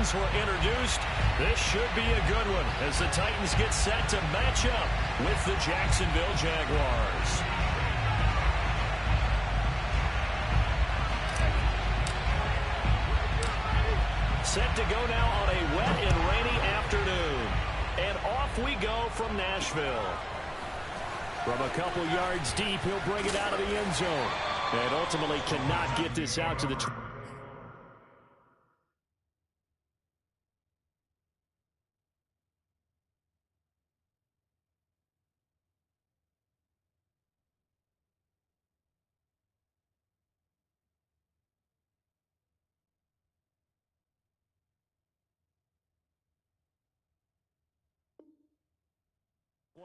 chains were introduced. This should be a good one as the Titans get set to match up with the Jacksonville Jaguars. Set to go now on a wet and rainy afternoon. And off we go from Nashville. From a couple yards deep, he'll bring it out of the end zone. And ultimately cannot get this out to the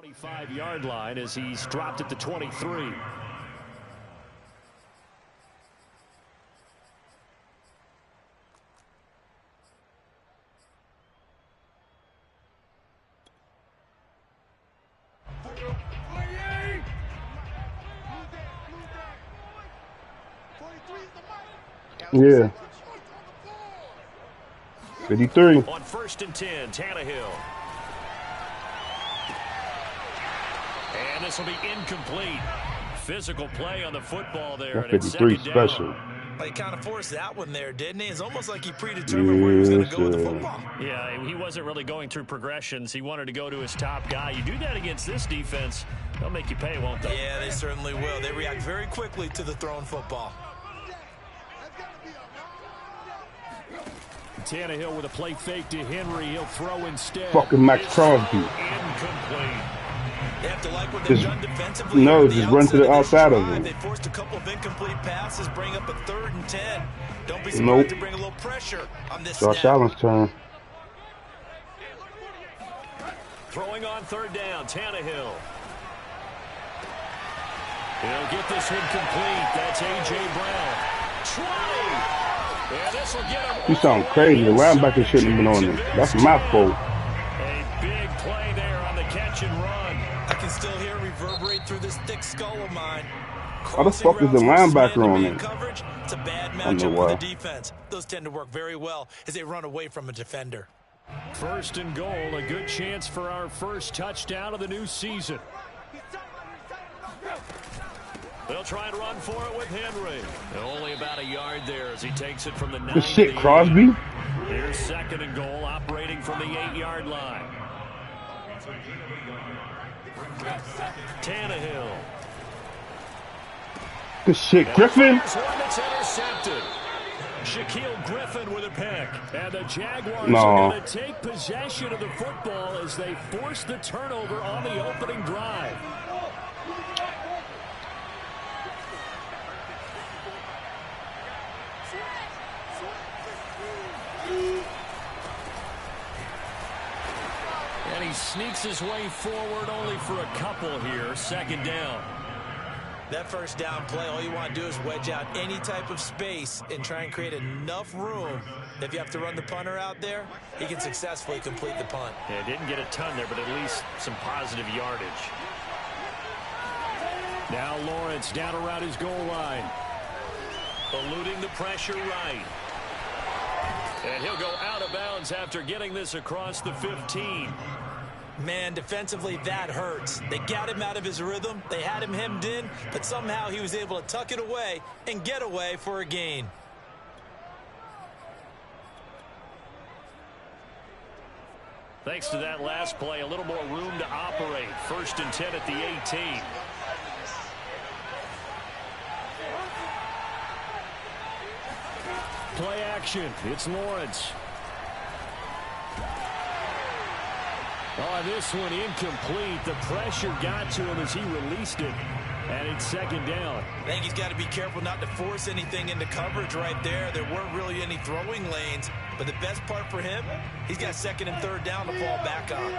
25-yard line as he's dropped at the 23. Yeah. 53. On 1st and 10, Tannehill. And this will be incomplete. Physical play on the football there. That 53 special. He kind of forced that one there, didn't he? It's almost like he predetermined where he was going to go with the football. Yeah, he wasn't really going through progressions. He wanted to go to his top guy. You do that against this defense, they'll make you pay, won't they? Yeah, they certainly will. They react very quickly to the thrown football. Tannehill with a play fake to Henry. He'll throw instead. Fucking Max Crosby. Incomplete. They have to like what they've done defensively. No, just run to the outside of him. They forced a couple of incomplete passes, bring up a 3rd and 10. Don't be surprised to bring a little pressure on this Josh Allen's turn. Throwing on 3rd down, Tannehill. He'll get this incomplete. That's A.J. Brown. 20. Yeah, this will get him. You sound crazy. The linebacker shouldn't have been on this. That's my fault. A big play there on the catch and run. I can still hear it reverberate through this thick skull of mine. How the fuck is the linebacker on it? Coverage, it's a bad matchup for the defense. Those tend to work very well as they run away from a defender. 1st and goal, a good chance for our first touchdown of the new season. They'll try and run for it with Henry. Only about a yard there as he takes it from the 9. Good shit, Crosby. Here's 2nd and goal, operating from the 8-yard line. Tannehill. Good shit, Griffin. One that's intercepted. Shaquille Griffin with a pick. And the Jaguars are going to take possession of the football as they force the turnover on the opening drive. And he sneaks his way forward only for a couple here. 2nd down. That 1st down play, all you want to do is wedge out any type of space and try and create enough room. If you have to run the punter out there, he can successfully complete the punt. Yeah, didn't get a ton there, but at least some positive yardage. Now Lawrence down around his goal line. Eluding the pressure right. And he'll go out of bounds after getting this across the 15. Man, defensively, that hurts. They got him out of his rhythm. They had him hemmed in, but somehow he was able to tuck it away and get away for a gain. Thanks to that last play, a little more room to operate. 1st and 10 at the 18. Play action. It's Lawrence. Oh, this one incomplete. The pressure got to him as he released it. And it's 2nd down. I think he's got to be careful not to force anything into coverage right there. There weren't really any throwing lanes. But the best part for him, he's got 2nd and 3rd down to fall back on.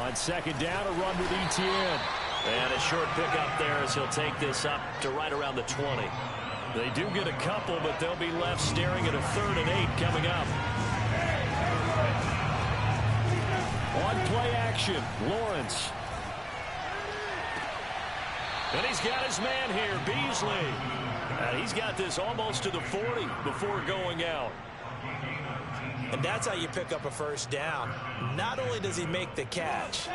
On 2nd down, a run with Etienne. And a short pickup there as he'll take this up to right around the 20. They do get a couple, but they'll be left staring at a 3rd and 8 coming up. On play action, Lawrence. And he's got his man here, Beasley. He's got this almost to the 40 before going out. And that's how you pick up a first down. Not only does he make the catch,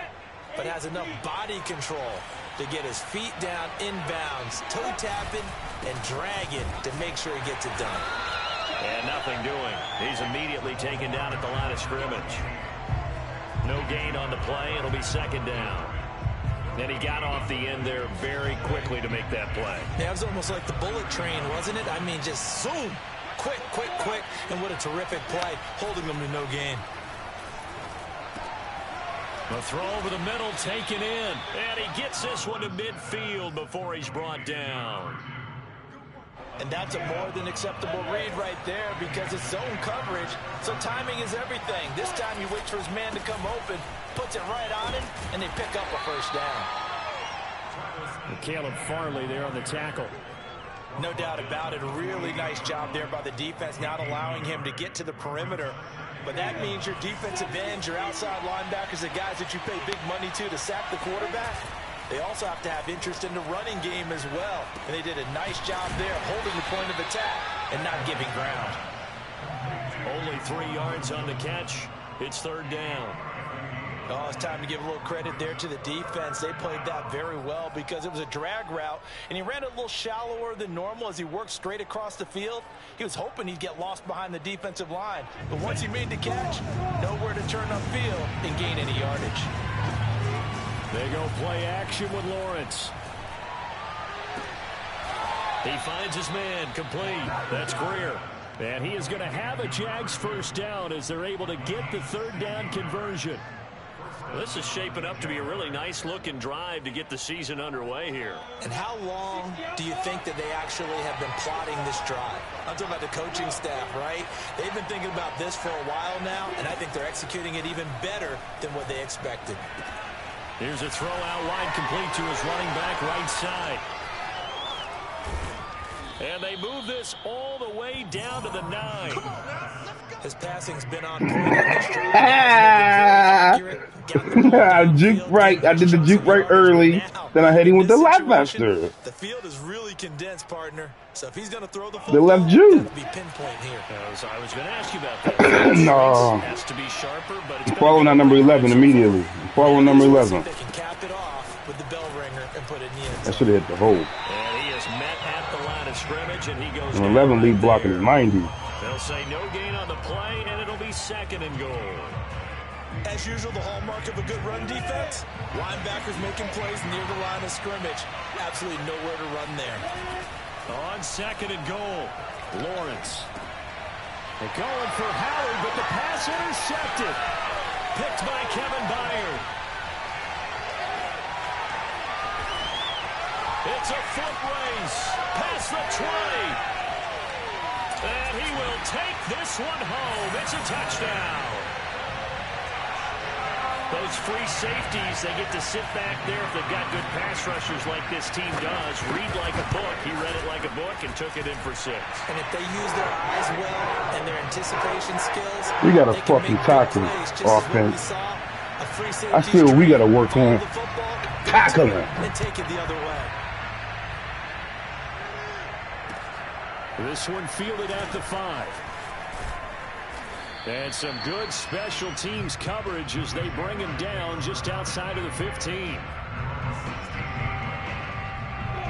but has enough body control to get his feet down inbounds, toe tapping and dragging to make sure he gets it done. And nothing doing. He's immediately taken down at the line of scrimmage. No gain on the play. It'll be second down. And he got off the end there very quickly to make that play. Yeah, it was almost like the bullet train, wasn't it? I mean, just zoom. Quick, quick, quick. And what a terrific play, holding them to no gain. The throw over the middle taken in. And he gets this one to midfield before he's brought down. And that's a more than acceptable read right there because it's zone coverage. So timing is everything. This time you wait for his man to come open, puts it right on him, and they pick up a first down. Caleb Farley there on the tackle. No doubt about it. A really nice job there by the defense, not allowing him to get to the perimeter. But that means your defensive ends, your outside linebackers, the guys that you pay big money to sack the quarterback, they also have to have interest in the running game as well. And they did a nice job there holding the point of attack and not giving ground. Only 3 yards on the catch. It's third down. Oh, it's time to give a little credit there to the defense. They played that very well because it was a drag route, and he ran a little shallower than normal as he worked straight across the field. He was hoping he'd get lost behind the defensive line. But once he made the catch, nowhere to turn upfield and gain any yardage. They go play action with Lawrence. He finds his man complete. That's Greer. And he is going to have a Jags first down as they're able to get the third down conversion. This is shaping up to be a really nice-looking drive to get the season underway here. And how long do you think that they actually have been plotting this drive? I'm talking about the coaching staff, right? They've been thinking about this for a while now, and I think they're executing it even better than what they expected. Here's a throw out wide complete to his running back right side. And they move this all the way down to the 9. His passing's been on point on this drive. Juke right. I did the juke right early. Then I hit him with the left after. The field is really condensed, partner. So if he's going to throw the football, the left juke. Be pinpoint here. I was going to ask you about that. No. Has to be sharper, but it's following that number 11 immediately. Following number 11. They can cap it off with the bell ringer and put it in the end zone. I should have hit the hole. And he is met at the line of scrimmage, and he goes. And 11 lead blocking is 90. They'll say no gain on the play, and it'll be second and goal. As usual, the hallmark of a good run defense, linebackers making plays near the line of scrimmage. Absolutely nowhere to run there. On second and goal, Lawrence. They're going for Howard, but the pass intercepted. Picked by Kevin Byard. It's a foot race past the 20. And he will take this one home. It's a touchdown. Those free safeties, they get to sit back there if they've got good pass rushers like this team does. Read like a book. He read it like a book and took it in for 6. And if they use their eyes well and their anticipation skills, we got a fucking tackle offense. I feel we got to work on tackling and take it the other way. This one fielded at the 5. And some good special teams coverage as they bring him down just outside of the 15.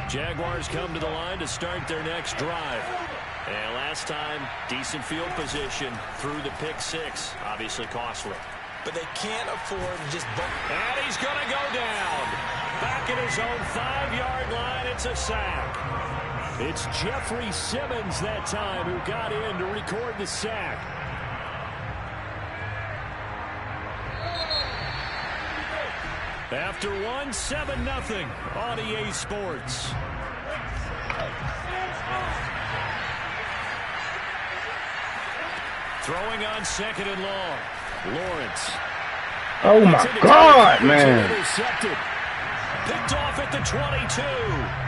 Jaguars come to the line to start their next drive. And last time, decent field position through the pick 6. Obviously costly. But they can't afford to just bump. And he's going to go down. Back at his own 5-yard line, it's a sack. It's Jeffrey Simmons that time who got in to record the sack. After 7-0 on EA Sports. Throwing on second and long. Lawrence. Oh my God, man. Intercepted. Picked off at the 22.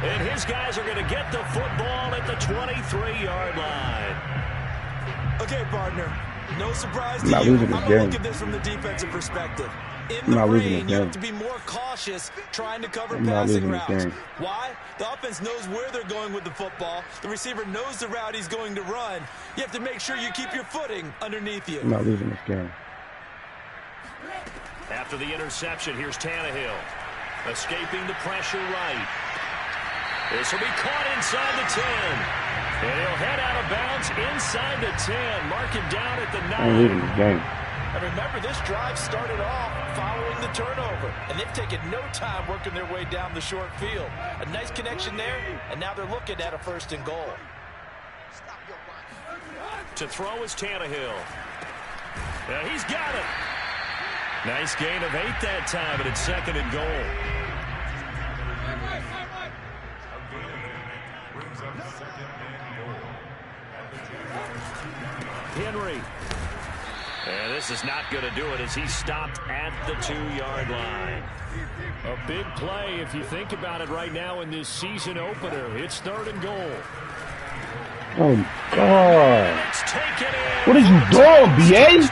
And his guys are going to get the football at the 23-yard line. Okay, partner. No surprise to you. I'm going to look at this from the defensive perspective. In the rain, you have to be more cautious trying to cover passing routes. Why? The offense knows where they're going with the football. The receiver knows the route he's going to run. You have to make sure you keep your footing underneath you. I'm not losing this game. After the interception, here's Tannehill. Escaping the pressure right. This will be caught inside the 10. And he'll head out of bounds inside the 10. Mark him down at the 9. I'm losing this game. And remember, this drive started off following the turnover. And they've taken no time working their way down the short field. A nice connection there, and now they're looking at a 1st and goal. To throw is Tannehill. He's got it. Nice gain of 8 that time, but it's 2nd and goal. Henry. And this is not going to do it as he's stopped at the 2-yard line. A big play if you think about it right now in this season opener. It's 3rd and goal. Oh, God. What are you doing, B.A.?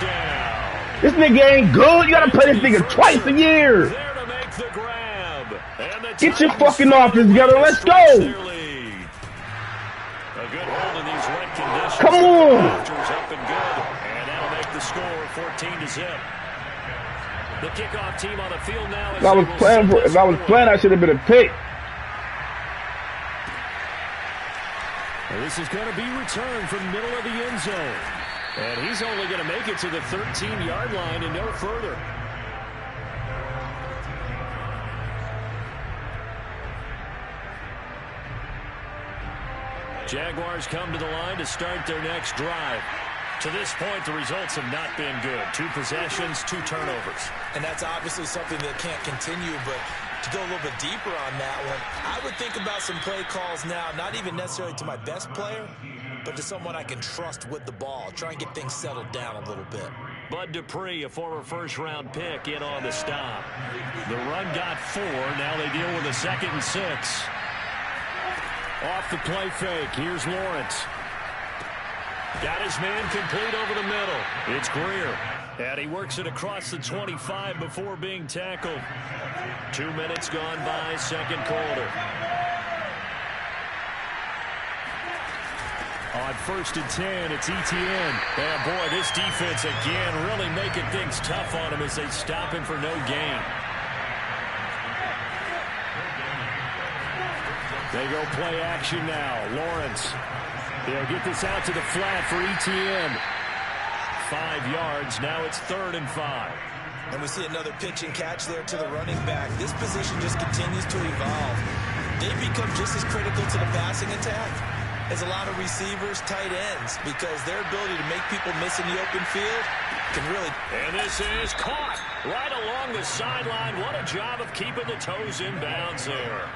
This nigga ain't good. You got to play this nigga twice a year. There to make the grab. Get your fucking offense together. Let's go. A good hold in these wet conditions. Come on. Up and good. And that'll make the score 14-0. The kickoff team on the field now. If I was playing, I should have been a pick. This is going to be returned from the middle of the end zone. And he's only going to make it to the 13-yard line and no further. Jaguars come to the line to start their next drive. To this point, the results have not been good. 2 possessions, 2 turnovers. And that's obviously something that can't continue, but to go a little bit deeper on that one, I would think about some play calls now, not even necessarily to my best player, but to someone I can trust with the ball. Try and get things settled down a little bit. Bud Dupree, a former first-round pick, in on the stop. The run got 4. Now they deal with a 2nd and 6. Off the play fake. Here's Lawrence. Got his man complete over the middle. It's Greer. And he works it across the 25 before being tackled. 2 minutes gone by, 2nd quarter. On 1st and 10, it's Etienne. And boy, this defense again really making things tough on him as they stop him for no gain. They go play action now. Lawrence. They'll get this out to the flat for Etienne. 5 yards. Now it's 3rd and 5. And we see another pitch and catch there to the running back. This position just continues to evolve. They become just as critical to the passing attack as a lot of receivers, tight ends, because their ability to make people miss in the open field can really... And this is caught right along the sideline. What a job of keeping the toes in bounds there.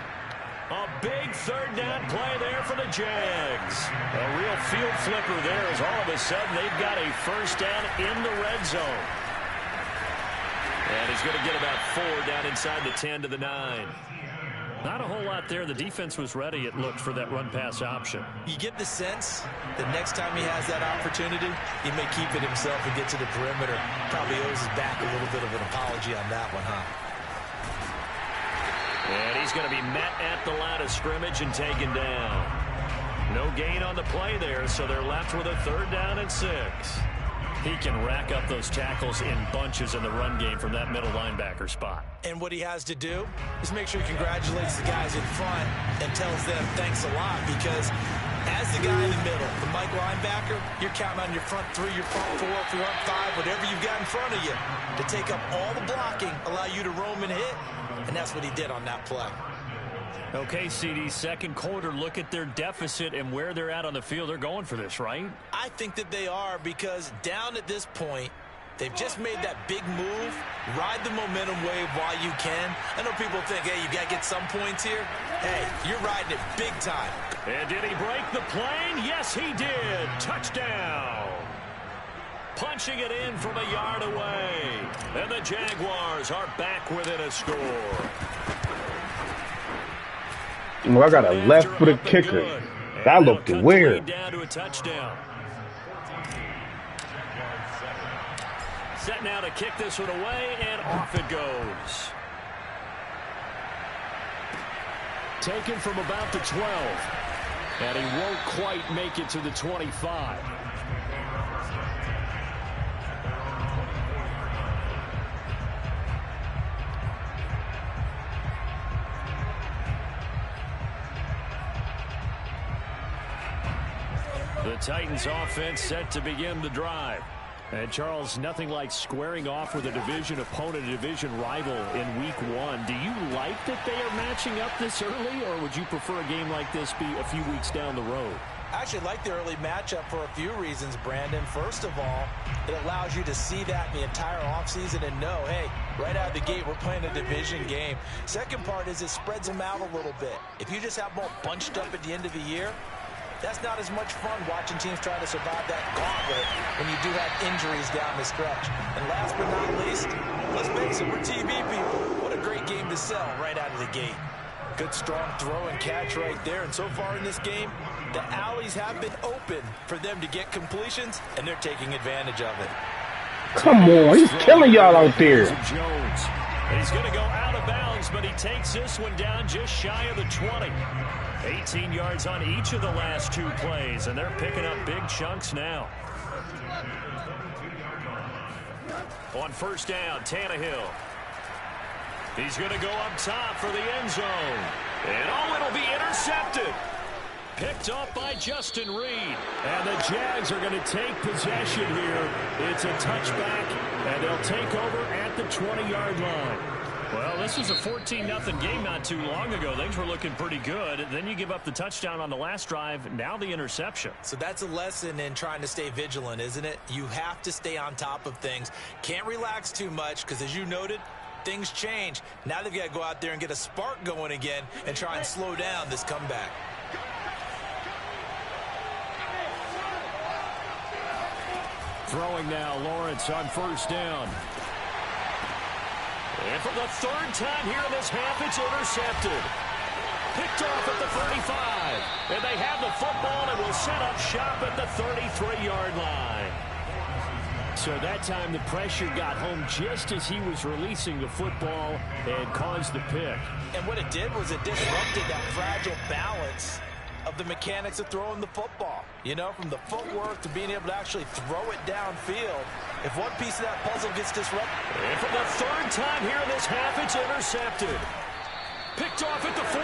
A big 3rd down play there for the Jags. A real field flipper there as all of a sudden they've got a 1st down in the red zone. And he's going to get about 4 down inside the 10 to the 9. Not a whole lot there. The defense was ready, it looked, for that run-pass option. You get the sense that next time he has that opportunity, he may keep it himself and get to the perimeter. Probably owes his back a little bit of an apology on that one, huh? And he's going to be met at the line of scrimmage and taken down. No gain on the play there, so they're left with a 3rd down and 6. He can rack up those tackles in bunches in the run game from that middle linebacker spot. And what he has to do is make sure he congratulates the guys in front and tells them thanks a lot, because as the guy in the middle, the Mike linebacker, you're counting on your front 3, your front 4, front 5, whatever you've got in front of you to take up all the blocking, allow you to roam and hit. And that's what he did on that play. Okay, CD, 2nd quarter, look at their deficit and where they're at on the field. They're going for this, right? I think that they are, because down at this point, they've just made that big move. Ride the momentum wave while you can. I know people think, hey, you got to get some points here. Hey, you're riding it big time. And did he break the plane? Yes, he did. Touchdown. Punching it in from a yard away. And the Jaguars are back within a score. Well, I got a left-footed kicker. That looked weird. Down to a touchdown. Set now to kick this one away, and off it goes. Taken from about the 12. And he won't quite make it to the 25. The Titans offense set to begin the drive. And Charles, nothing like squaring off with a division opponent, a division rival in week 1. Do you like that they are matching up this early, or would you prefer a game like this be a few weeks down the road? I actually like the early matchup for a few reasons, Brandon. First of all, it allows you to see that in the entire offseason and know, hey, right out of the gate, we're playing a division game. Second part is it spreads them out a little bit. If you just have them all bunched up at the end of the year, that's not as much fun watching teams try to survive that gauntlet when you do have injuries down the stretch. And last but not least, let's face it, we're TV people. What a great game to sell right out of the gate. Good strong throw and catch right there. And so far in this game, the alleys have been open for them to get completions, and they're taking advantage of it. Come on, he's killing y'all out there. Jones. He's going to go out of bounds, but he takes this one down just shy of the 20. 18 yards on each of the last 2 plays, and they're picking up big chunks now. On first down, Tannehill. He's going to go up top for the end zone. And it'll be intercepted. Picked off by Justin Reed. And the Jags are going to take possession here. It's a touchback, and they'll take over at the 20-yard line. Well, this was a 14-0 game not too long ago. Things were looking pretty good. Then you give up the touchdown on the last drive. Now the interception. So that's a lesson in trying to stay vigilant, isn't it? You have to stay on top of things. Can't relax too much because, as you noted, things change. Now they've got to go out there and get a spark going again and try and slow down this comeback. Throwing now, Lawrence on first down. And for the 3rd time here in this half, it's intercepted. Picked off at the 35. And they have the football and will set up shop at the 33-yard line. So that time the pressure got home just as he was releasing the football and caused the pick. And what it did was it disrupted that fragile balance of the mechanics of throwing the football. You know, from the footwork to being able to actually throw it downfield. If one piece of that puzzle gets disrupted. And for the 3rd time here in this half, it's intercepted. Picked off at the 14.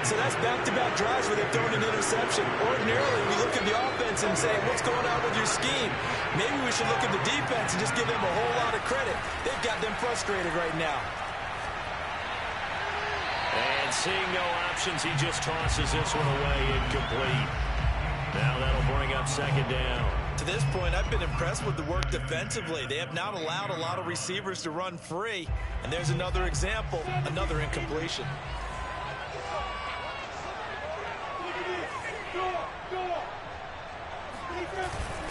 So that's back-to-back drives where they've thrown an interception. Ordinarily, we look at the offense and say, what's going on with your scheme? Maybe we should look at the defense and just give them a whole lot of credit. They've got them frustrated right now. And seeing no options, he just tosses this one away, incomplete. Now that'll bring up 2nd down. To this point, I've been impressed with the work defensively. They have not allowed a lot of receivers to run free. And there's another example, another incompletion.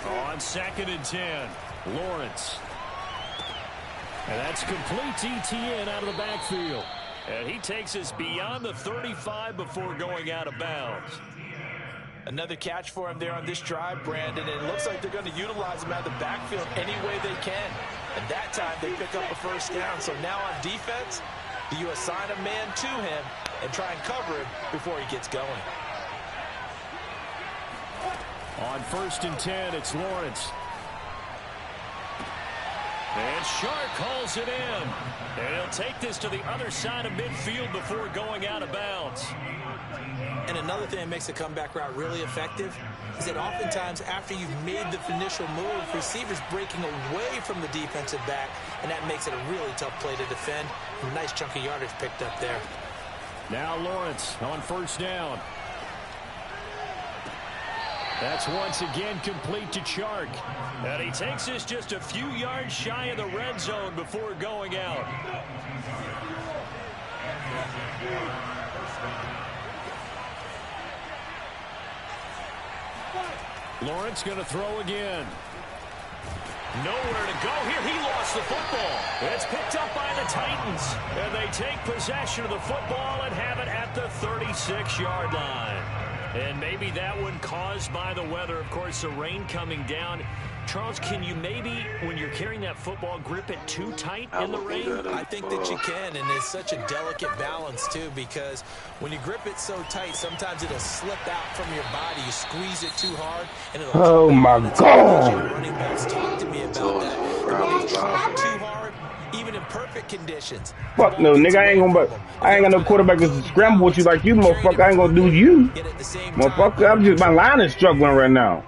On 2nd and 10, Lawrence. And that's complete to Etienne out of the backfield. And he takes us beyond the 35 before going out of bounds. Another catch for him there on this drive, Brandon. And it looks like they're going to utilize him out of the backfield any way they can. And that time they pick up a first down. So now on defense, do you assign a man to him and try and cover him before he gets going? On 1st and 10, it's Lawrence. And Shark calls it in. And he'll take this to the other side of midfield before going out of bounds. And another thing that makes the comeback route really effective is that oftentimes after you've made the initial move, receivers breaking away from the defensive back, and that makes it a really tough play to defend. A nice chunk of yardage picked up there. Now Lawrence on first down. That's once again complete to Chark. And he takes this just a few yards shy of the red zone before going out. Lawrence going to throw again. Nowhere to go here. He lost the football. It's picked up by the Titans. And they take possession of the football and have it at the 36-yard line. And maybe that one caused by the weather. Of course, the rain coming down. Charles, can you maybe, when you're carrying that football, grip it too tight in the rain? I think that you can, and it's such a delicate balance, too, because when you grip it so tight, sometimes it'll slip out from your body. You squeeze it too hard, and it'll... Oh, my God. Running backs talk to me about that. When they try too hard, even in perfect conditions. Fuck no, nigga. I ain't got no quarterback to scramble with you like you, motherfucker. I ain't gonna do you. Motherfucker, my line is struggling right now.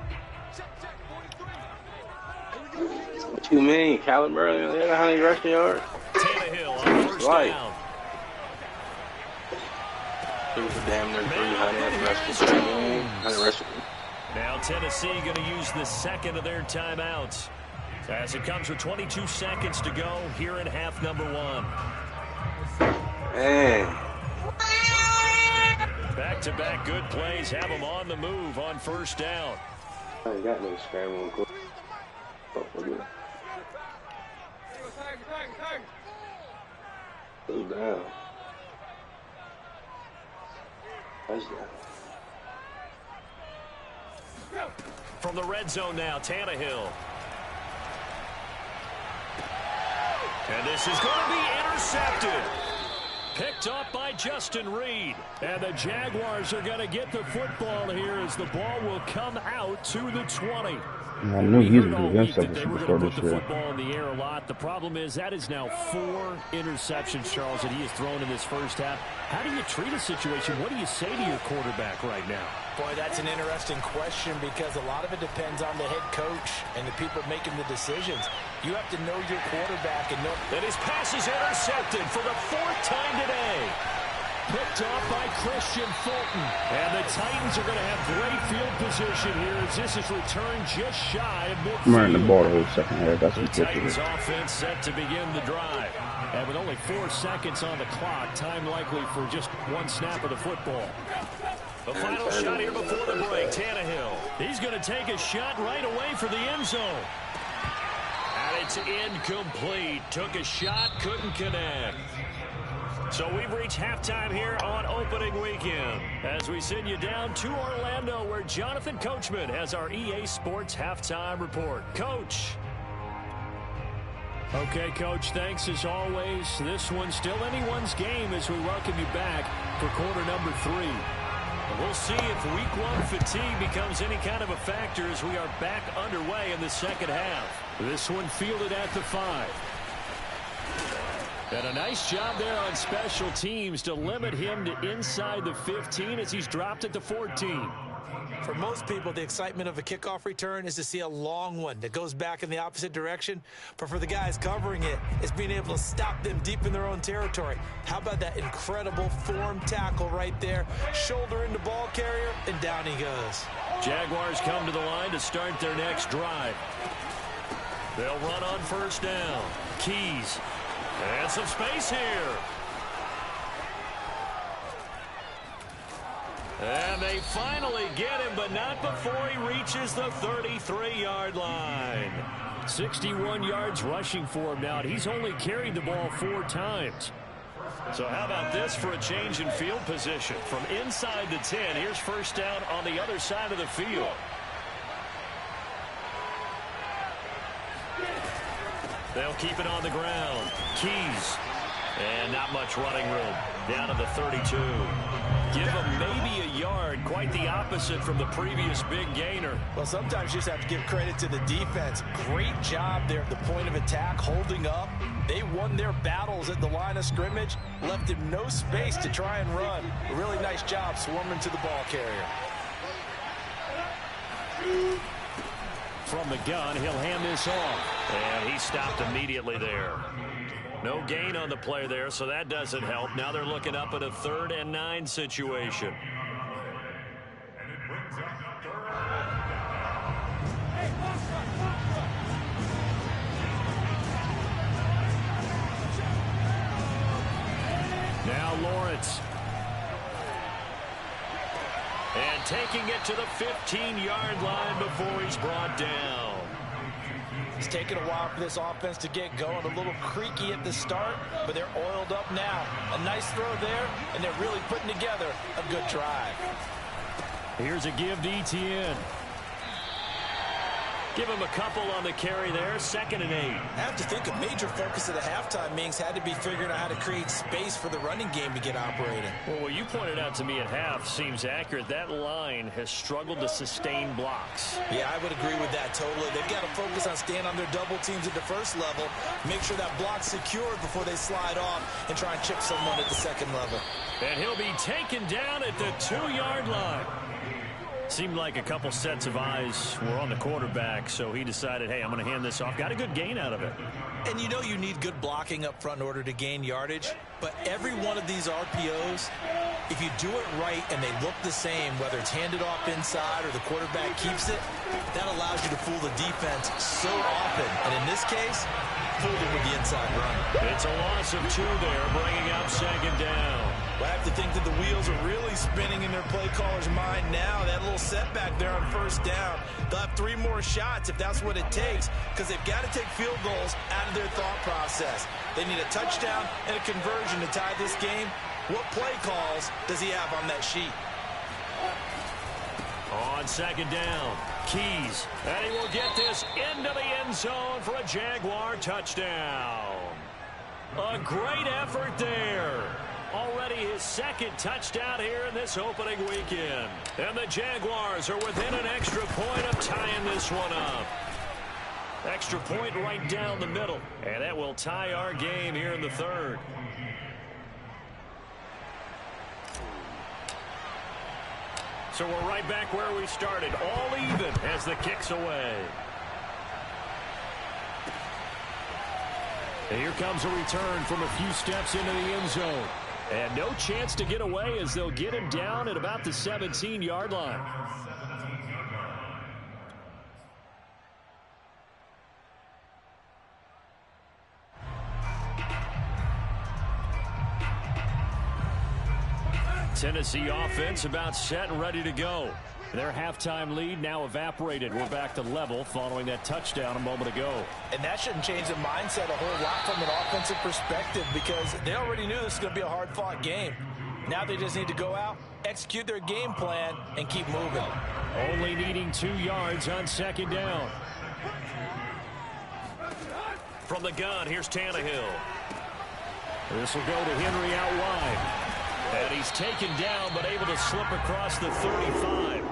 What you mean? Calvin Burley, they got how many rushing yards? Tannehill on first down. He was damn near 300 rushing. Now Tennessee going to use the second of their timeouts, as it comes with 22 seconds to go here in half number 1. Man. Back-to-back good plays have them on the move on first down. I ain't got no scrambling. Go down. Touchdown. From the red zone now, Tannehill. And this is going to be intercepted. Picked up by Justin Reed. And the Jaguars are going to get the football here as the ball will come out to the 20. I knew he was going to do something before this year. Football in the air a lot. The problem is that is now 4 interceptions, Charles, that he has thrown in this first half. How do you treat a situation? What do you say to your quarterback right now? Boy, that's an interesting question because a lot of it depends on the head coach and the people making the decisions. You have to know your quarterback and know that his pass is intercepted for the 4th time today. Picked off by Christian Fulton. And the Titans are going to have great field position here as this is returned just shy of midfield. I'm running the ball the whole second half. That's the ridiculous. Titans offense set to begin the drive. And with only 4 seconds on the clock, time likely for just 1 snap of the football. The final shot here before the break, Tannehill. He's going to take a shot right away for the end zone. And it's incomplete. Took a shot, couldn't connect. So we've reached halftime here on opening weekend as we send you down to Orlando where Jonathan Coachman has our EA Sports halftime report. Coach. Okay, Coach, thanks as always. This one's still anyone's game as we welcome you back for quarter number 3. We'll see if week 1 fatigue becomes any kind of a factor as we are back underway in the second half. This one fielded at the 5. And a nice job there on special teams to limit him to inside the 15 as he's dropped at the 14. For most people, the excitement of a kickoff return is to see a long one that goes back in the opposite direction. But for the guys covering it, it's being able to stop them deep in their own territory. How about that incredible form tackle right there? Shoulder into ball carrier, and down he goes. Jaguars come to the line to start their next drive. They'll run on first down. Keys. And some space here. And they finally get him, but not before he reaches the 33-yard line. 61 yards rushing for him now, and he's only carried the ball 4 times. So how about this for a change in field position? From inside the 10, here's first down on the other side of the field. They'll keep it on the ground. Keys. And not much running room. Down to the 32. Give him maybe a yard. Quite the opposite from the previous big gainer. Well, sometimes you just have to give credit to the defense. Great job there at the point of attack, holding up. They won their battles at the line of scrimmage. Left him no space to try and run. A really nice job swarming to the ball carrier. From the gun, he'll hand this off. And he stopped immediately there. No gain on the play there, so that doesn't help. Now they're looking up at a 3rd and 9 situation. Now Lawrence. And taking it to the 15-yard line before he's brought down. It's taken a while for this offense to get going. A little creaky at the start, but they're oiled up now. A nice throw there, and they're really putting together a good drive. Here's a give to Etienne. Give him a couple on the carry there. 2nd and 8. I have to think a major focus of the halftime meetings had to be figuring out how to create space for the running game to get operating. Well, what you pointed out to me at half seems accurate. That line has struggled to sustain blocks. Yeah, I would agree with that totally. They've got to focus on staying on their double teams at the first level, make sure that block's secured before they slide off and try and chip someone at the second level. And he'll be taken down at the 2-yard line. Seemed like a couple sets of eyes were on the quarterback, so he decided, hey, I'm going to hand this off. Got a good gain out of it. And you know you need good blocking up front in order to gain yardage, but every one of these RPOs, if you do it right and they look the same, whether it's handed off inside or the quarterback keeps it, that allows you to fool the defense so often. And in this case, fooled it with the inside run. It's a loss of 2 there, bringing up 2nd down. I have to think that the wheels are really spinning in their play caller's mind now. That little setback there on 1st down. They'll have 3 more shots if that's what it takes, because they've got to take field goals out of their thought process. They need a touchdown and a conversion to tie this game. What play calls does he have on that sheet? On 2nd down, Keys. And he will get this into the end zone for a Jaguar touchdown. A great effort there. Already his 2nd touchdown here in this opening weekend. And the Jaguars are within an extra point of tying this one up. Extra point right down the middle. And that will tie our game here in the 3rd. So we're right back where we started. All even as the kick's away. And here comes a return from a few steps into the end zone. And no chance to get away as they'll get him down at about the 17-yard line. Tennessee offense about set and ready to go. Their halftime lead now evaporated. We're back to level following that touchdown a moment ago. And that shouldn't change the mindset a whole lot from an offensive perspective, because they already knew this was going to be a hard-fought game. Now they just need to go out, execute their game plan, and keep moving. Only needing 2 yards on 2nd down. From the gun, here's Tannehill. This will go to Henry out wide. And he's taken down, but able to slip across the 35.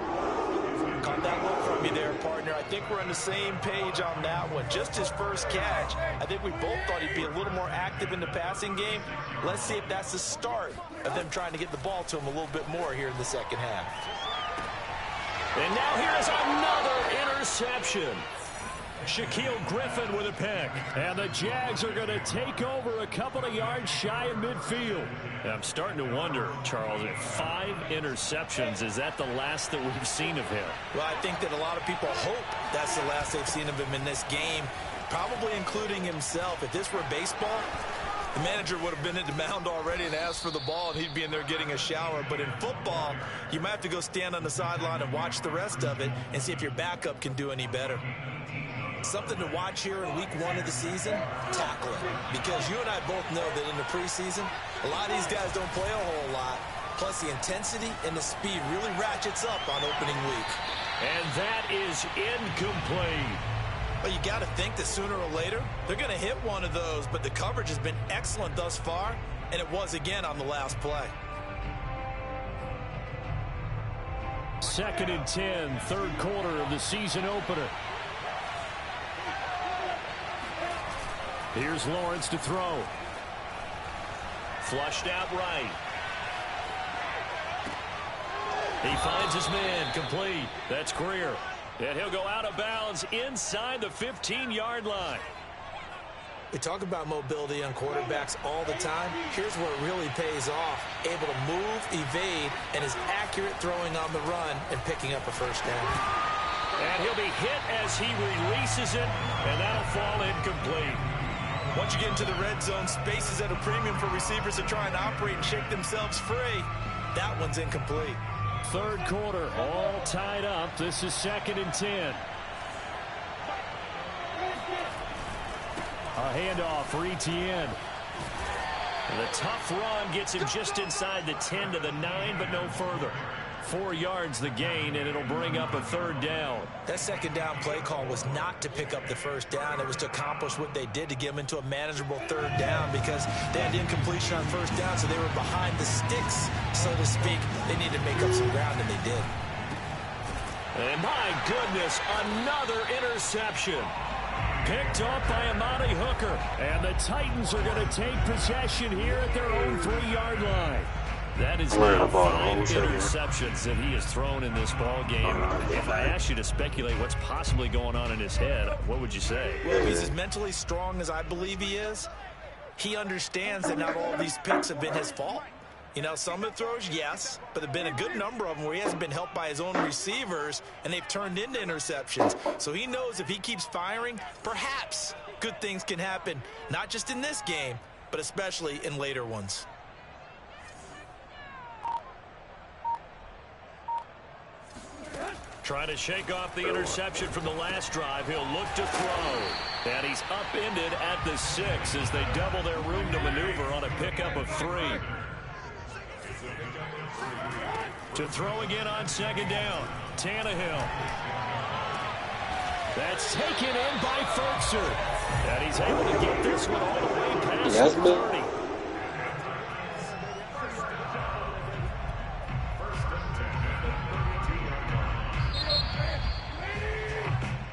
Caught that look from you there, partner. I think we're on the same page on that one. Just his first catch. I think we both thought he'd be a little more active in the passing game. Let's see if that's the start of them trying to get the ball to him a little bit more here in the 2nd half. And now here is another interception. Shaquille Griffin with a pick. And the Jags are going to take over a couple of yards shy of midfield. And I'm starting to wonder, Charles, if 5 interceptions, is that the last that we've seen of him? Well, I think that a lot of people hope that's the last they've seen of him in this game, probably including himself. If this were baseball, the manager would have been at the mound already and asked for the ball, and he'd be in there getting a shower. But in football, you might have to go stand on the sideline and watch the rest of it and see if your backup can do any better. Something to watch here in week 1 of the season, tackling. Because you and I both know that in the preseason, a lot of these guys don't play a whole lot. Plus, the intensity and the speed really ratchets up on opening week. And that is incomplete. Well, you got to think that sooner or later, they're going to hit one of those. But the coverage has been excellent thus far, and it was again on the last play. 2nd and 10, 3rd quarter of the season opener. Here's Lawrence to throw. Flushed out right. He finds his man, complete. That's Greer. And he'll go out of bounds inside the 15-yard line. We talk about mobility on quarterbacks all the time. Here's where it really pays off. Able to move, evade, and is accurate throwing on the run and picking up a 1st down. And he'll be hit as he releases it, and that'll fall incomplete. Once you get into the red zone, space is at a premium for receivers to try and operate and shake themselves free. That one's incomplete. 3rd quarter, all tied up. This is 2nd and 10. A handoff for Etienne. The tough run gets him just inside the 10 to the 9, but no further. 4 yards the gain, and it'll bring up a 3rd down. That 2nd down play call was not to pick up the 1st down. It was to accomplish what they did to get them into a manageable 3rd down because they had incompletion on 1st down, so they were behind the sticks, so to speak. They needed to make up some ground, and they did. And my goodness, another interception. Picked up by Amani Hooker. And the Titans are going to take possession here at their own 3-yard line. That is now 5 interceptions that he has thrown in this ball game. If I asked you to speculate what's possibly going on in his head, what would you say? Well, if he's as mentally strong as I believe he is, he understands that not all these picks have been his fault. You know, some of the throws, yes, but there have been a good number of them where he hasn't been helped by his own receivers, and they've turned into interceptions. So he knows if he keeps firing, perhaps good things can happen, not just in this game, but especially in later ones. Trying to shake off the interception from the last drive. He'll look to throw. And he's upended at the 6 as they double their room to maneuver on a pickup of 3. To throw again on 2nd down. Tannehill. That's taken in by Fertzer. And he's able to get this one all the way past the 30.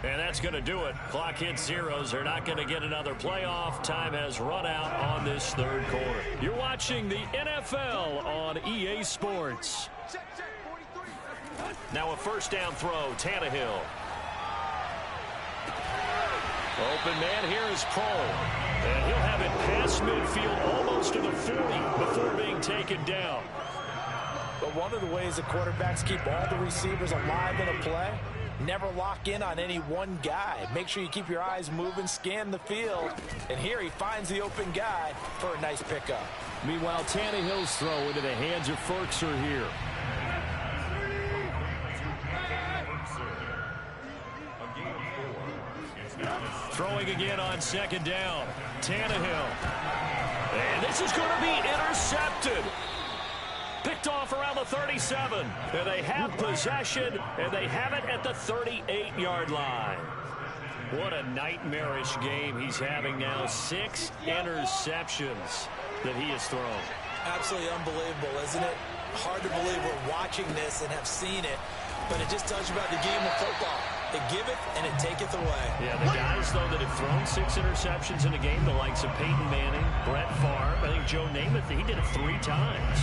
And that's going to do it. Clock hits zeros. They're not going to get another playoff. Time has run out on this 3rd quarter. You're watching the NFL on EA Sports. Now a 1st down throw. Tannehill. Open man here is Cole. And he'll have it past midfield almost to the 40 before being taken down. But one of the ways the quarterbacks keep all the receivers alive in a play, never lock in on any one guy. Make sure you keep your eyes moving, scan the field. And here he finds the open guy for a nice pickup. Meanwhile, Tannehill's throw into the hands of Fertzer here. Throwing again on 2nd down. Tannehill. And this is going to be intercepted. Picked off around the 37. And they have possession, and they have it at the 38-yard line. What a nightmarish game he's having now. 6 interceptions that he has thrown. Absolutely unbelievable, isn't it? Hard to believe we're watching this and have seen it, but it just tells you about the game of football. It giveth and it taketh away. Yeah, the guys, though, that have thrown 6 interceptions in a game, the likes of Peyton Manning, Brett Favre, I think Joe Namath, he did it 3 times.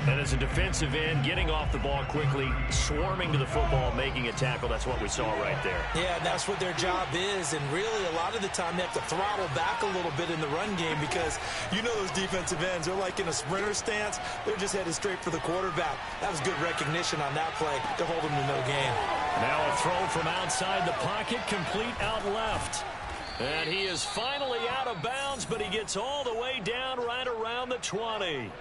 And as a defensive end, getting off the ball quickly, swarming to the football, making a tackle, that's what we saw right there. Yeah, and that's what their job is. And really, a lot of the time, they have to throttle back a little bit in the run game because you know those defensive ends, they're like in a sprinter stance. They're just headed straight for the quarterback. That was good recognition on that play to hold them to no gain. Now a throw from outside the pocket, complete out left. And he is finally out of bounds, but he gets all the way down right around the 20.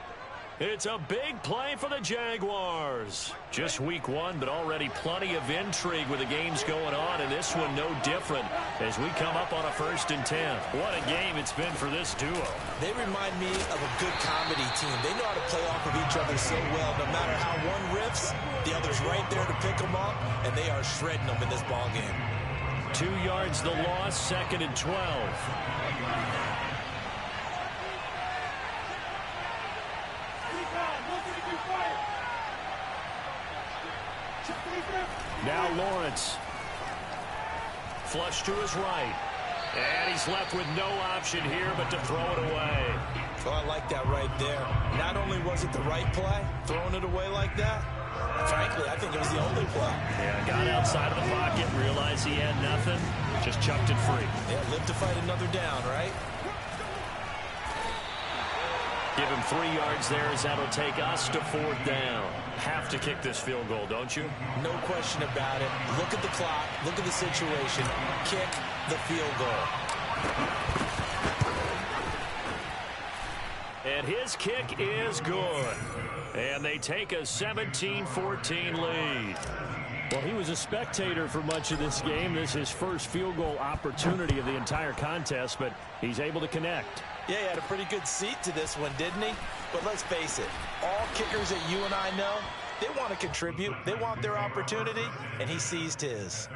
It's a big play for the Jaguars. Just week 1, but already plenty of intrigue with the games going on, and this one no different as we come up on a 1st and 10. What a game it's been for this duo. They remind me of a good comedy team. They know how to play off of each other so well. No matter how one riffs, the other's right there to pick them up, and they are shredding them in this ball game. 2 yards the loss, 2nd and 12. Now Lawrence. Flush to his right. And he's left with no option here but to throw it away. Oh, I like that right there. Not only was it the right play, throwing it away like that, frankly, I think it was the only play. Yeah, got outside of the pocket, realized he had nothing, just chucked it free. Yeah, live to fight another down, right? Give him 3 yards there as that'll take us to 4th down. Have to kick this field goal, don't you? No question about it. Look at the clock. Look at the situation. Kick the field goal. And his kick is good. And they take a 17-14 lead. Well, he was a spectator for much of this game. This is his first field goal opportunity of the entire contest, but he's able to connect. Yeah, he had a pretty good seat to this one, didn't he? But let's face it, all kickers that you and I know, They want to contribute. They want their opportunity, and he seized his.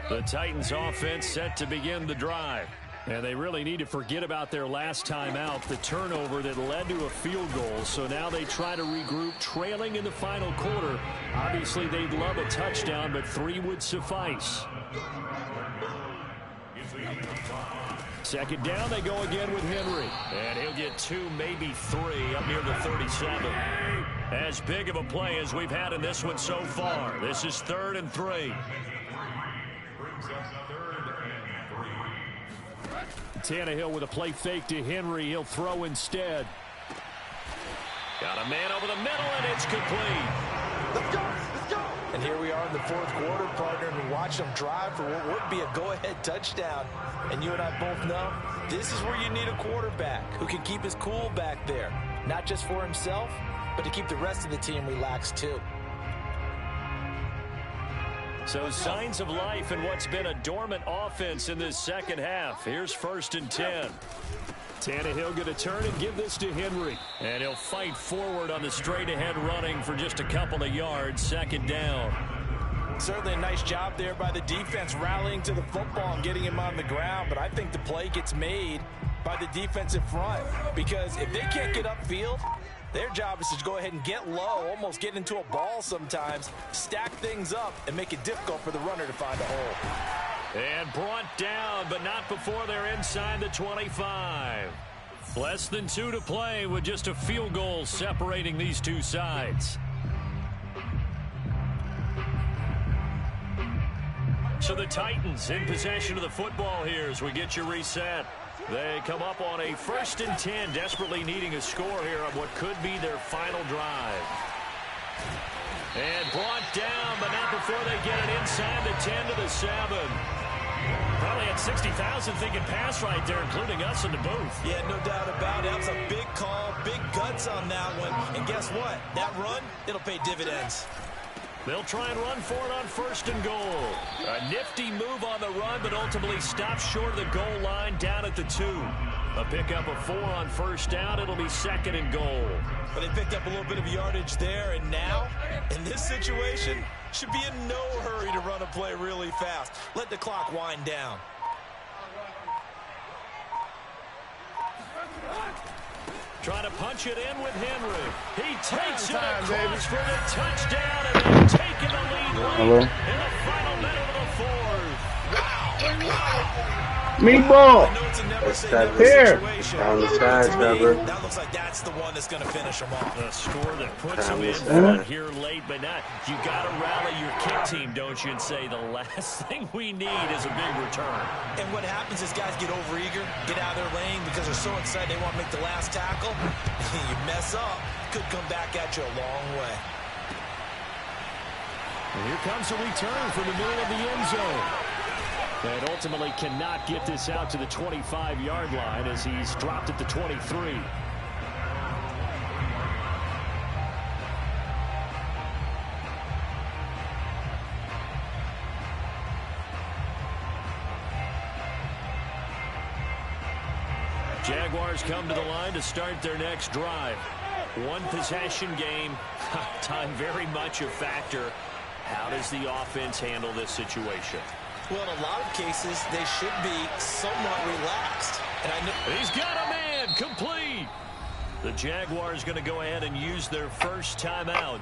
The Titans offense set to begin the drive. And they really need to forget about their last time out, the turnover that led to a field goal. So now they try to regroup, trailing in the final quarter. Obviously, they'd love a touchdown, but 3 would suffice. Second down, they go again with Henry. And he'll get 2, maybe 3, up near the 37. As big of a play as we've had in this one so far. This is 3rd and 3. Tannehill with a play fake to Henry. He'll throw instead. Got a man over the middle, and it's complete. Let's go, let's go. And here we are in the 4th quarter, partner, and we watch them drive for what would be a go-ahead touchdown. And you and I both know this is where you need a quarterback who can keep his cool back there. Not just for himself, but to keep the rest of the team relaxed too. So signs of life in what's been a dormant offense in this second half. Here's 1st and 10. Tannehill going to turn and give this to Henry. And he'll fight forward on the straight-ahead running for just a couple of yards. 2nd down. Certainly a nice job there by the defense rallying to the football and getting him on the ground. But I think the play gets made by the defensive front. Because if they can't get upfield, their job is to go ahead and get low, almost get into a ball sometimes, stack things up, and make it difficult for the runner to find a hole. And brought down, but not before they're inside the 25. Less than 2 to play with just a field goal separating these two sides. So the Titans in possession of the football here as we get you reset. They come up on a 1st and 10, desperately needing a score here on what could be their final drive. And brought down, but not before they get it inside the 10 to the 7. Probably had 60,000 thinking pass right there, including us in the booth. Yeah, no doubt about it. That was a big call, big guts on that one. And guess what? That run, it'll pay dividends. They'll try and run for it on 1st and goal. A nifty move on the run, but ultimately stops short of the goal line down at the 2. A pickup of 4 on 1st down. It'll be 2nd and goal. But they picked up a little bit of yardage there, and now, in this situation, should be in no hurry to run a play really fast. Let the clock wind down. Trying to punch it in with Henry. He takes it across for the touchdown, and they've taken the lead late in the final minute of the 4th. Meatball! Here! Down the side, Trevor. That looks like that's the one that's going to finish them off. A score that puts them in front here late, but not. You got to rally your kick team, don't you, and say the last thing we need is a big return. And what happens is guys get overeager, get out of their lane because they're so excited they want to make the last tackle. You mess up, could come back at you a long way. And here comes a return from the middle of the end zone. And ultimately cannot get this out to the 25-yard line as he's dropped at the 23. Jaguars come to the line to start their next drive. One possession game. Time very much a factor. How does the offense handle this situation? Well, in a lot of cases, they should be somewhat relaxed. And he's got a man, complete. The Jaguars going to go ahead and use their first timeout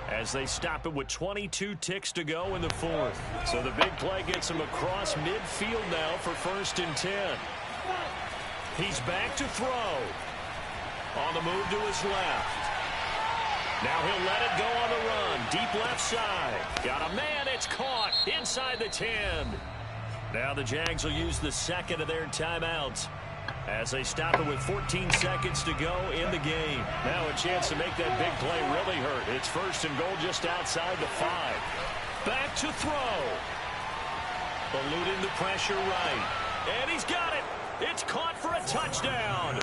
as they stop it with 22 ticks to go in the 4th. So the big play gets him across midfield now for 1st and 10. He's back to throw. On the move to his left. Now he'll let it go on the run. Deep left side. Got a man. It's caught inside the 10. Now the Jags will use the 2nd of their timeouts as they stop it with 14 seconds to go in the game. Now a chance to make that big play really hurt. It's 1st and goal just outside the 5. Back to throw. Eluding the pressure right. And he's got it. It's caught for a touchdown.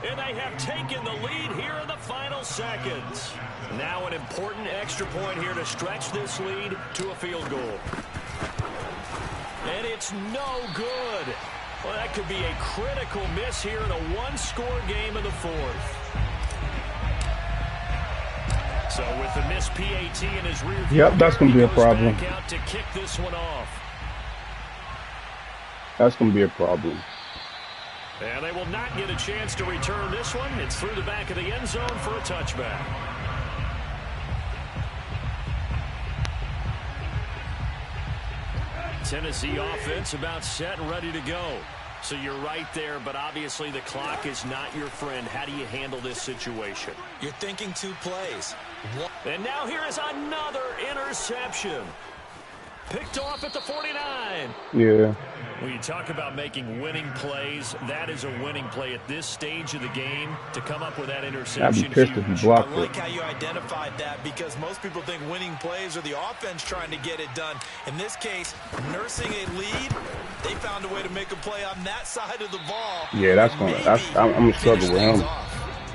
And they have taken the lead here in the final seconds. Now an important extra point here to stretch this lead to a field goal. And it's no good. Well, that could be a critical miss here in a one-score game in the fourth. So with the missed PAT in his rear view, yep, that's going to be a problem. Out to kick this one off. That's going to be a problem. And they will not get a chance to return this one. It's through the back of the end zone for a touchback. Tennessee offense about set and ready to go. So you're right there, but obviously the clock is not your friend. How do you handle this situation? You're thinking 2 plays. And now here is another interception. Picked off at the 49. Yeah. When you talk about making winning plays, that is a winning play at this stage of the game. To come up with that interception, I'd be pissed if he blocked I like how you identified that, because most people think winning plays are the offense trying to get it done. In this case, nursing a lead, they found a way to make a play on that side of the ball. Yeah, I'm going to struggle with him.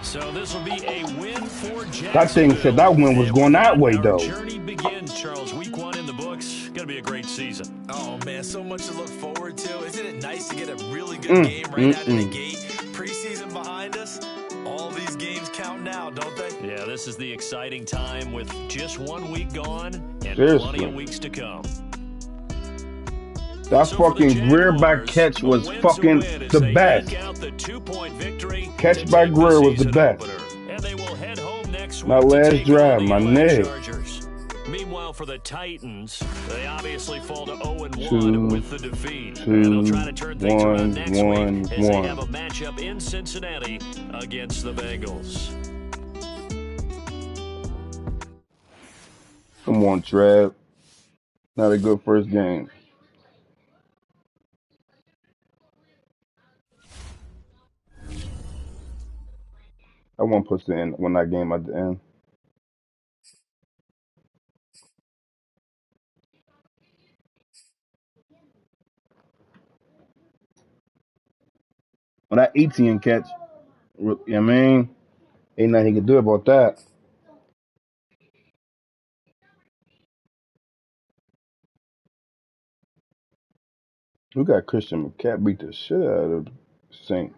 So this will be a win for Jacksonville. That thing said that win was going that way, though. Journey begins, Charles. Week 1 in the books. Going to be a great season. Oh, man, so much to look forward to. Isn't it nice to get a really good game right out of the gate? Preseason behind us. All these games count now, don't they? Yeah, this is the exciting time with just 1 week gone and plenty of weeks to come. That fucking Greer back catch was fucking the best. Catch by Greer was the best. My last drive, my neck. Meanwhile, for the Titans, they obviously fall to 0-1 with the defeat. And they'll try to turn things around next week as they have a matchup in Cincinnati against the Bengals. Come on, Trav. Not a good first game. I won't push the end when that game at the end. When that 18 catch, you know what I mean? Ain't nothing he can do about that. We got Christian McCaffrey beat the shit out of the Saints.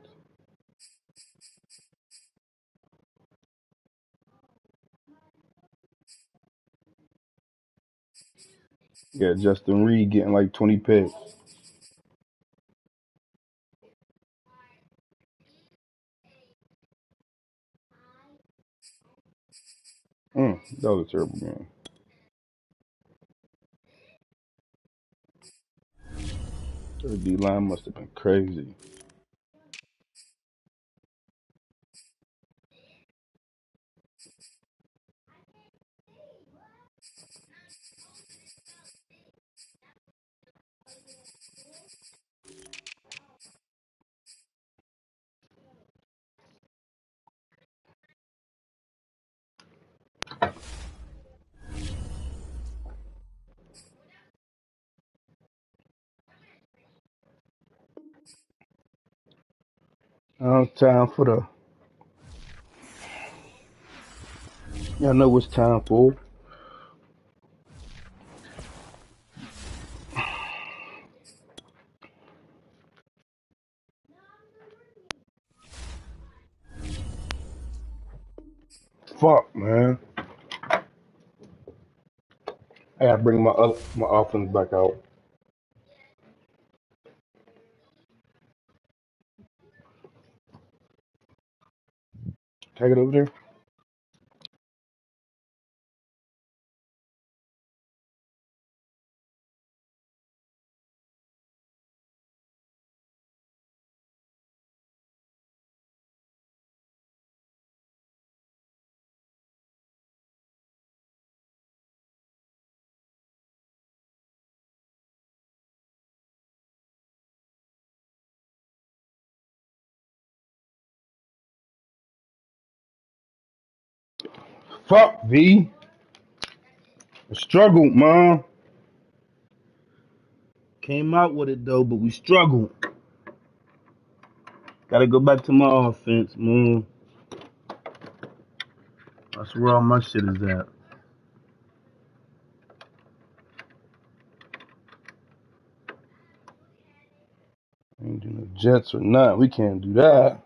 Yeah, Justin Reed getting like 20 picks. That was a terrible game. Their D-line must have been crazy. Now it's time for the... Y'all know what's time for. Fuck, man. I gotta bring my offense back out. Take it over there. Fuck, V. I struggled, man. Came out with it, though, but we struggled. Gotta go back to my offense, man. That's where all my shit is at. Ain't doing the Jets or not. We can't do that.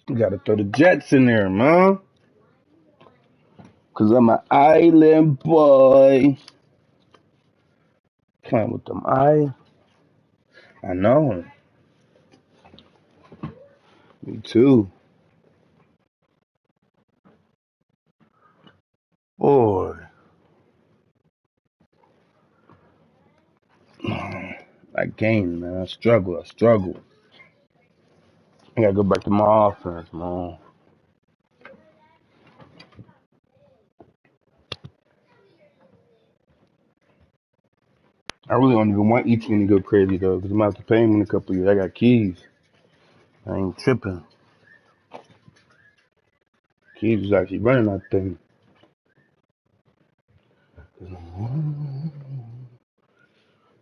We gotta throw the Jets in there, man. Cause I'm an island boy. Playing with them I know. Me too. Boy. That game, man. I struggle. I gotta go back to my offense, man. I really don't even want each to go crazy though, because I'm gonna have to pay him in a couple of years. I got keys. I ain't tripping. Keys is actually running that thing.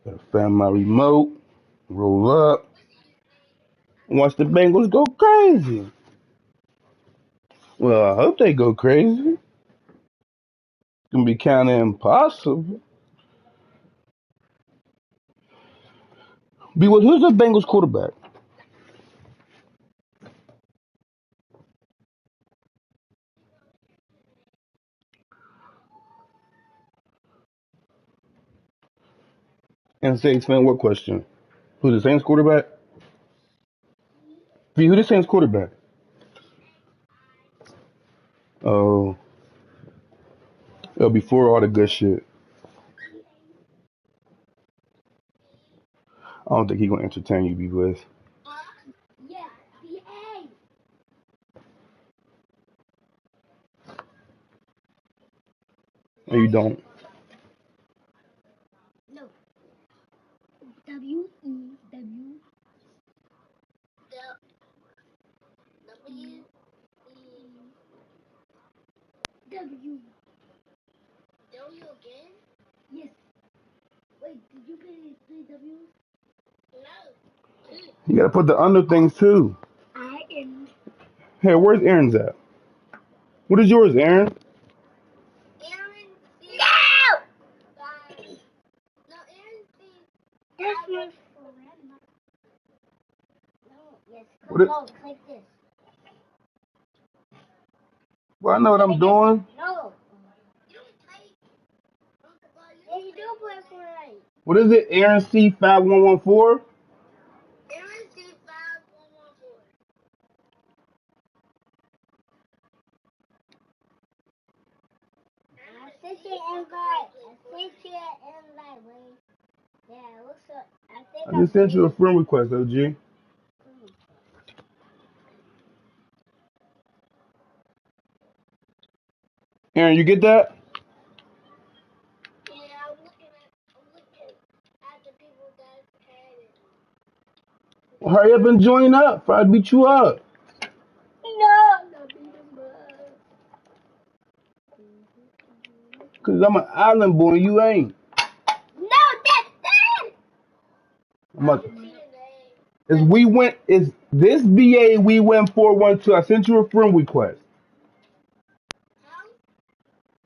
Gotta find my remote, roll up, and watch the Bengals go crazy. Well, I hope they go crazy. It's gonna be kind of impossible. Who's the Bengals quarterback? And Saints fan, what question? Who's the Saints quarterback? Who the Saints quarterback? Oh, before all the good shit. I don't think he gonna entertain you, B-Wiz. No, you don't. You gotta put the under things too. Hey, where's Aaron's at? What is yours, Aaron? What well, I know what I'm doing. What is it? Aaron C5114? I just sent you a friend request, OG. Aaron, you get that? Well, hurry up and join up before I beat you up. Cause I'm an island boy, you ain't. Is this BA we went 412? I sent you a friend request.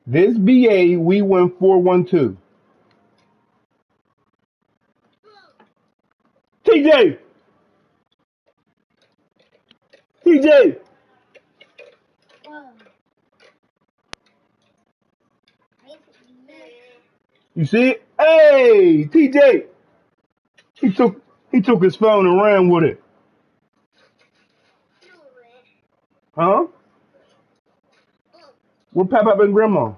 This BA we went 412. TJ! TJ! You see it? Hey, TJ! He took his phone and ran with it. Huh? Where Papa and Grandma?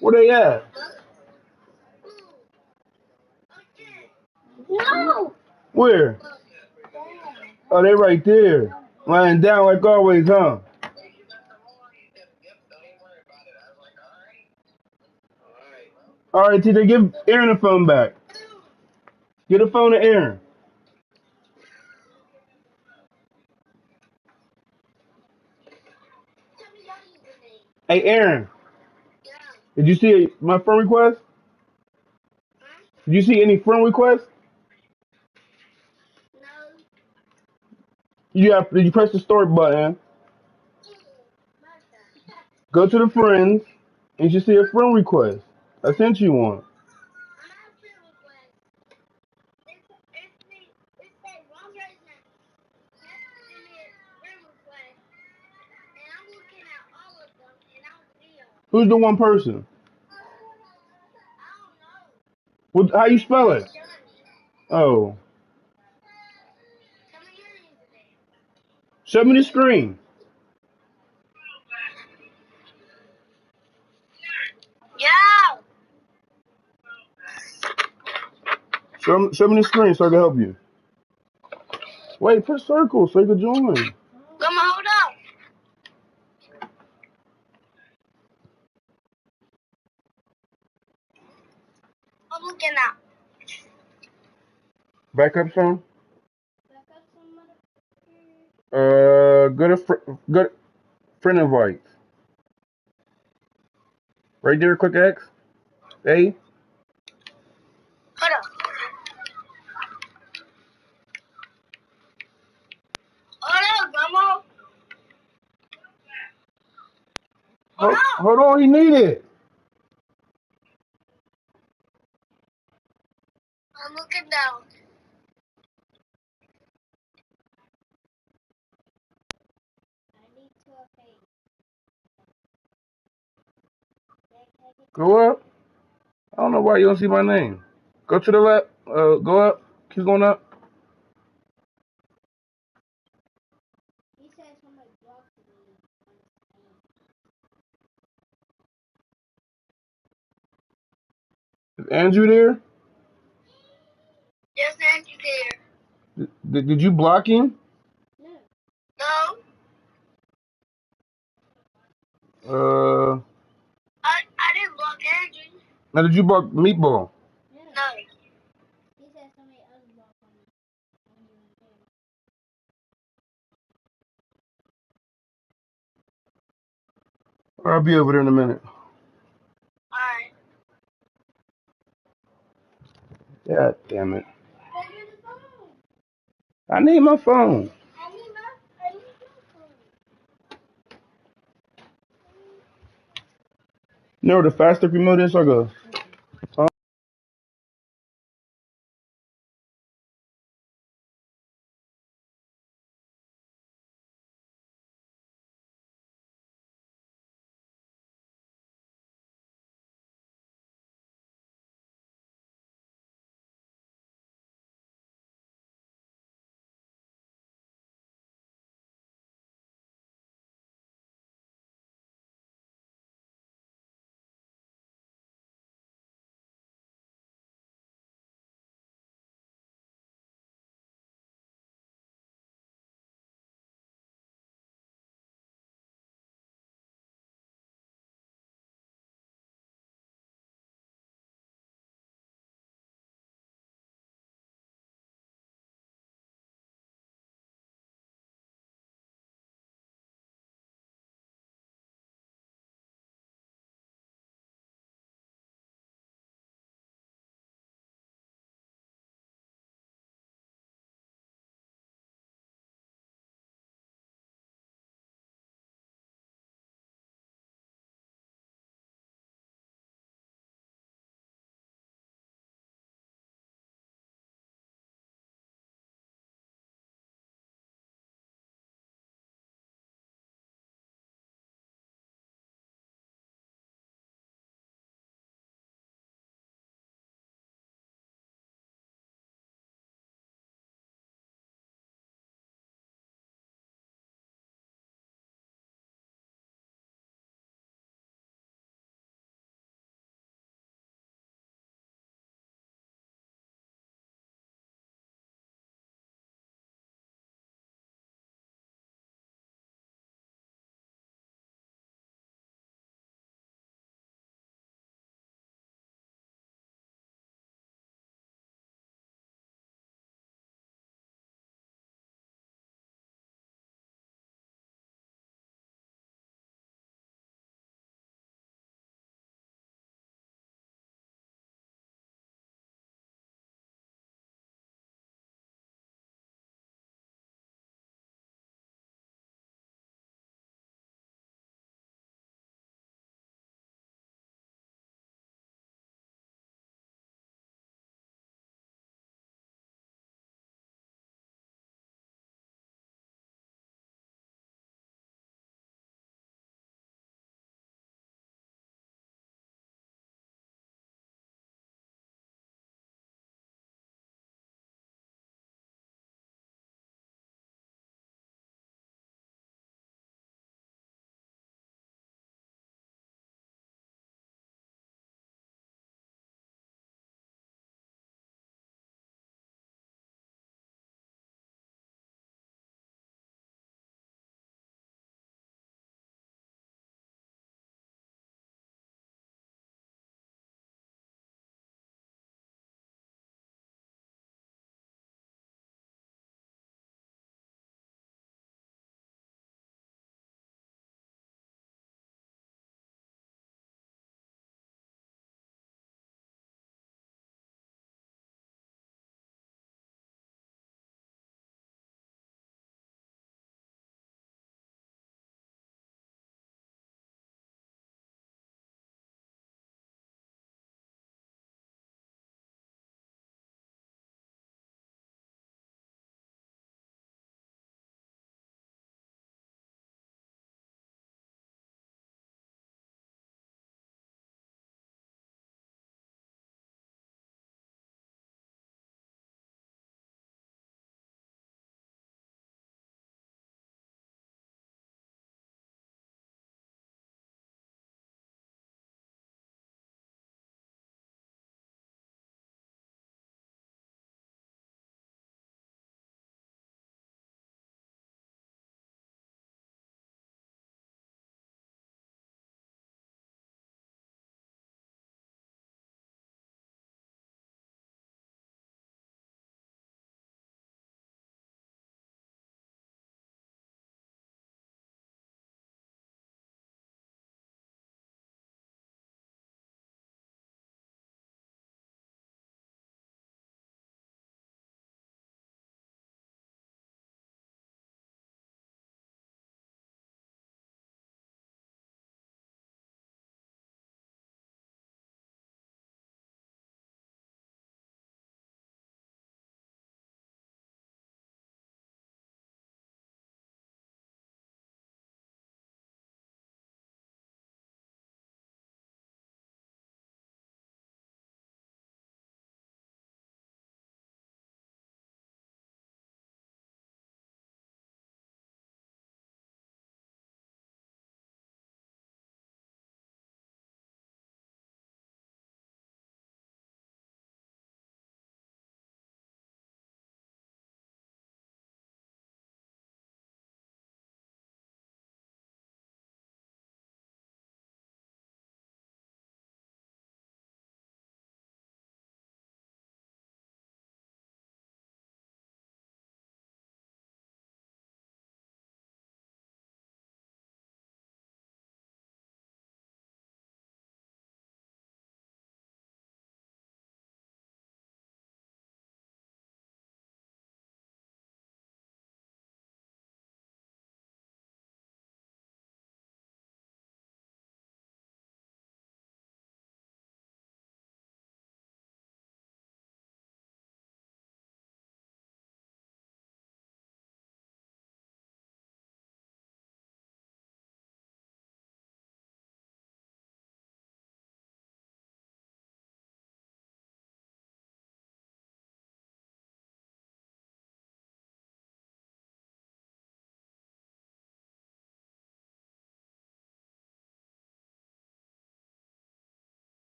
Where they at? Where? Oh, they right there. Lying down like always, huh? All right, TJ, give Aaron the phone back. Get a phone to Aaron. Hey, Aaron. Did you see my friend request? Did you see any friend requests? Did you press the start button? Go to the friends, and you should see a friend request. I sent you one. Who's the one person? How you spell it? Oh. Show me the screen. Show me the screen so I can help you. Wait, press circle so you can join. Hold up. I'm looking out. Back up some. Good friend invites. Right there, click X. A. Hold up. Hold up, Grandma. Hold on, he need it. I'm looking down. Go up. I don't know why you don't see my name. Go to the left. Go up. Keep going up. Is Andrew there? Yes, Andrew there. Did you block him? No. I didn't block Andrew. Now did you block Meatball? No. I'll be over there in a minute. Alright. God damn it. I need my phone. No, the faster remote is, I go.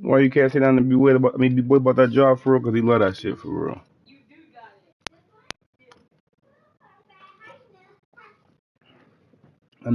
Why you can't sit down and be worried about? I mean, be worried about that job for real? Cause he love that shit for real.